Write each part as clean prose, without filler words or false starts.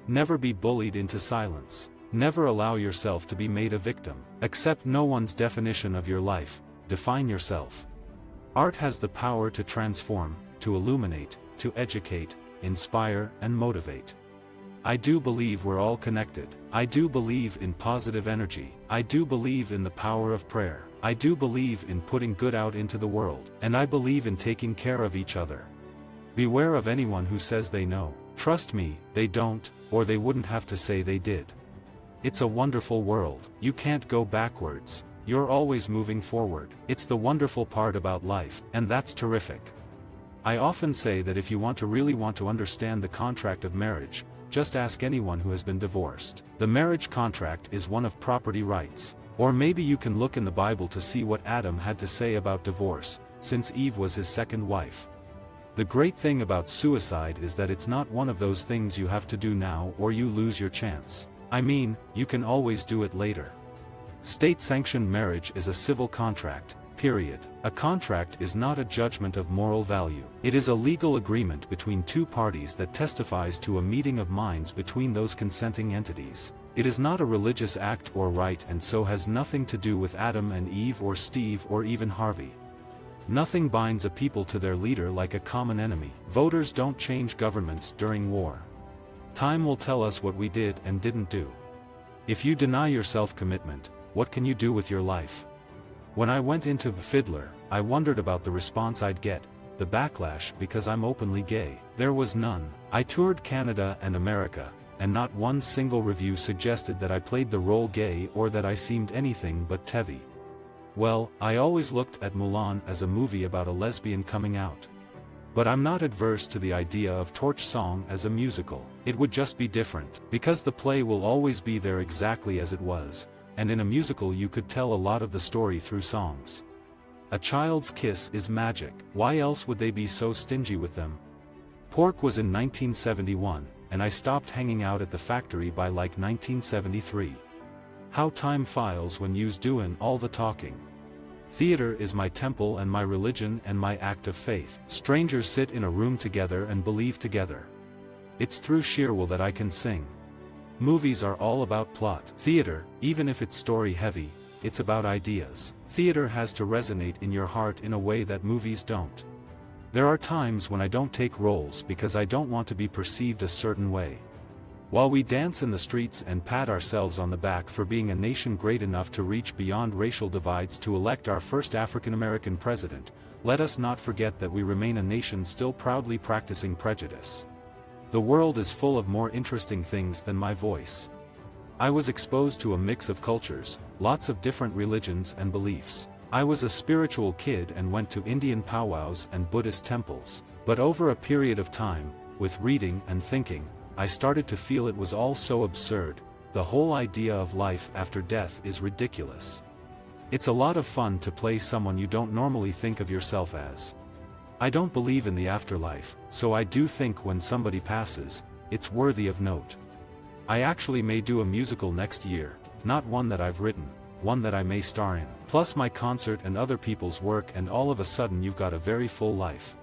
Never be bullied into silence. Never allow yourself to be made a victim. Accept no one's definition of your life. Define yourself. Art has the power to transform, to illuminate, to educate, inspire, and motivate. I do believe we're all connected. I do believe in positive energy. I do believe in the power of prayer. I do believe in putting good out into the world. And I believe in taking care of each other. Beware of anyone who says they know. Trust me, they don't, or they wouldn't have to say they did. It's a wonderful world. You can't go backwards. You're always moving forward. It's the wonderful part about life, and that's terrific. I often say that if you really want to understand the contract of marriage, just ask anyone who has been divorced. The marriage contract is one of property rights. Or maybe you can look in the Bible to see what Adam had to say about divorce, since Eve was his second wife. The great thing about suicide is that it's not one of those things you have to do now or you lose your chance. I mean, you can always do it later. State-sanctioned marriage is a civil contract, period. A contract is not a judgment of moral value. It is a legal agreement between two parties that testifies to a meeting of minds between those consenting entities. It is not a religious act or rite and so has nothing to do with Adam and Eve or Steve or even Harvey. Nothing binds a people to their leader like a common enemy. Voters don't change governments during war. Time will tell us what we did and didn't do. If you deny yourself commitment, what can you do with your life? When I went into Fiddler, I wondered about the response I'd get, the backlash because I'm openly gay. There was none. I toured Canada and America, and not one single review suggested that I played the role gay or that I seemed anything but Tevi. Well, I always looked at Mulan as a movie about a lesbian coming out. But I'm not adverse to the idea of Torch Song as a musical. It would just be different, because the play will always be there exactly as it was, and in a musical you could tell a lot of the story through songs. A child's kiss is magic. Why else would they be so stingy with them? Pork was in 1971, and I stopped hanging out at the factory by like 1973. How time files when you's doin' all the talking. Theater is my temple and my religion and my act of faith. Strangers sit in a room together and believe together. It's through sheer will that I can sing. Movies are all about plot. Theater, even if it's story heavy, it's about ideas. Theater has to resonate in your heart in a way that movies don't. There are times when I don't take roles because I don't want to be perceived a certain way. While we dance in the streets and pat ourselves on the back for being a nation great enough to reach beyond racial divides to elect our first African American president, let us not forget that we remain a nation still proudly practicing prejudice. The world is full of more interesting things than my voice. I was exposed to a mix of cultures, lots of different religions and beliefs. I was a spiritual kid and went to Indian powwows and Buddhist temples. But over a period of time, with reading and thinking, I started to feel it was all so absurd. The whole idea of life after death is ridiculous. It's a lot of fun to play someone you don't normally think of yourself as. I don't believe in the afterlife, so I do think when somebody passes, it's worthy of note. I actually may do a musical next year, not one that I've written, one that I may star in. Plus my concert and other people's work, and all of a sudden you've got a very full life.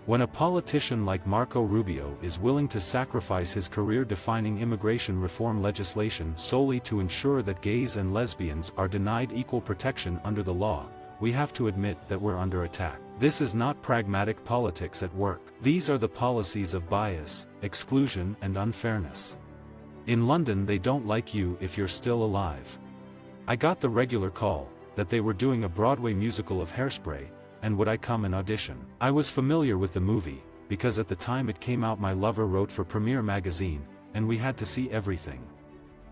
When a politician like Marco Rubio is willing to sacrifice his career-defining immigration reform legislation solely to ensure that gays and lesbians are denied equal protection under the law, we have to admit that we're under attack. This is not pragmatic politics at work. These are the policies of bias, exclusion, and unfairness. In London they don't like you if you're still alive. I got the regular call that they were doing a Broadway musical of Hairspray, and would I come and audition? I was familiar with the movie, because at the time it came out my lover wrote for Premiere magazine, and we had to see everything.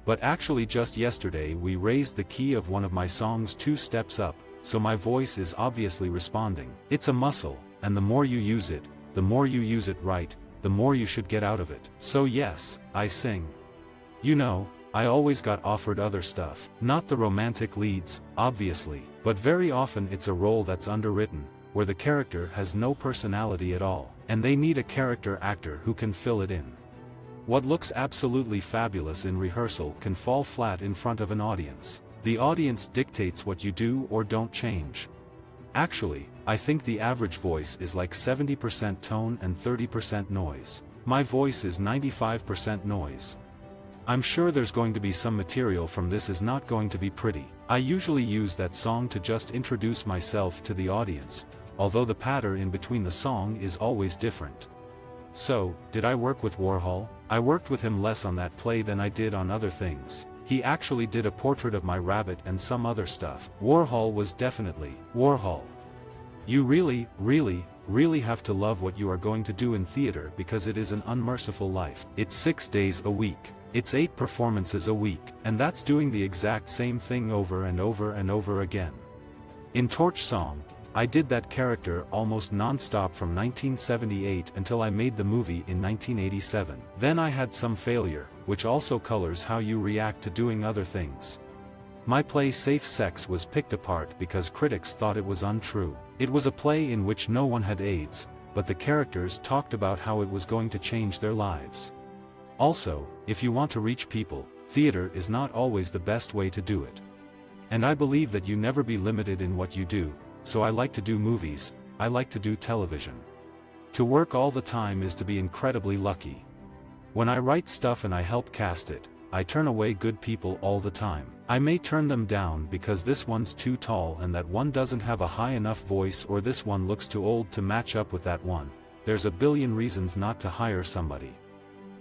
But actually just yesterday we raised the key of one of my songs 2 steps up, so my voice is obviously responding. It's a muscle, and the more you use it, the more you use it right, the more you should get out of it. So yes, I sing. You know, I always got offered other stuff. Not the romantic leads, obviously, but very often it's a role that's underwritten, where the character has no personality at all, and they need a character actor who can fill it in. What looks absolutely fabulous in rehearsal can fall flat in front of an audience. The audience dictates what you do or don't change. Actually, I think the average voice is like 70% tone and 30% noise. My voice is 95% noise. I'm sure there's going to be some material from this is not going to be pretty. I usually use that song to just introduce myself to the audience, although the patter in between the song is always different. So, did I work with Warhol? I worked with him less on that play than I did on other things. He actually did a portrait of my rabbit and some other stuff. Warhol was definitely Warhol. You really have to love what you are going to do in theater because it is an unmerciful life. It's 6 days a week. It's 8 performances a week, and that's doing the exact same thing over and over and over again. In Torch Song, I did that character almost non-stop from 1978 until I made the movie in 1987. Then I had some failure, which also colors how you react to doing other things. My play Safe Sex was picked apart because critics thought it was untrue. It was a play in which no one had AIDS, but the characters talked about how it was going to change their lives. Also, if you want to reach people, theater is not always the best way to do it. And I believe that you never be limited in what you do. So I like to do movies, I like to do television. To work all the time is to be incredibly lucky. When I write stuff and I help cast it, I turn away good people all the time. I may turn them down because this one's too tall and that one doesn't have a high enough voice, or this one looks too old to match up with that one. There's a billion reasons not to hire somebody.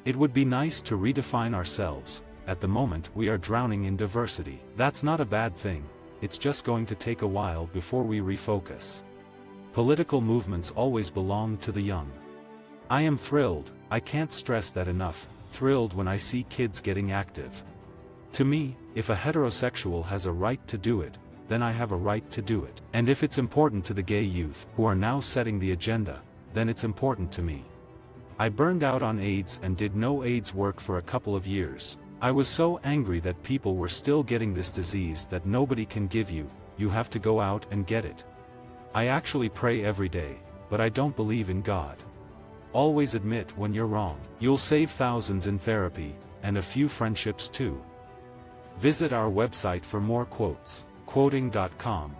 It would be nice to redefine ourselves. At the moment we are drowning in diversity. That's not a bad thing. It's just going to take a while before we refocus. Political movements always belong to the young. I am thrilled, I can't stress that enough, thrilled when I see kids getting active. To me, if a heterosexual has a right to do it, then I have a right to do it. And if it's important to the gay youth, who are now setting the agenda, then it's important to me. I burned out on AIDS and did no AIDS work for a couple of years. I was so angry that people were still getting this disease that nobody can give you, you have to go out and get it. I actually pray every day, but I don't believe in God. Always admit when you're wrong. You'll save thousands in therapy, and a few friendships too. Visit our website for more quotes, quoting.com.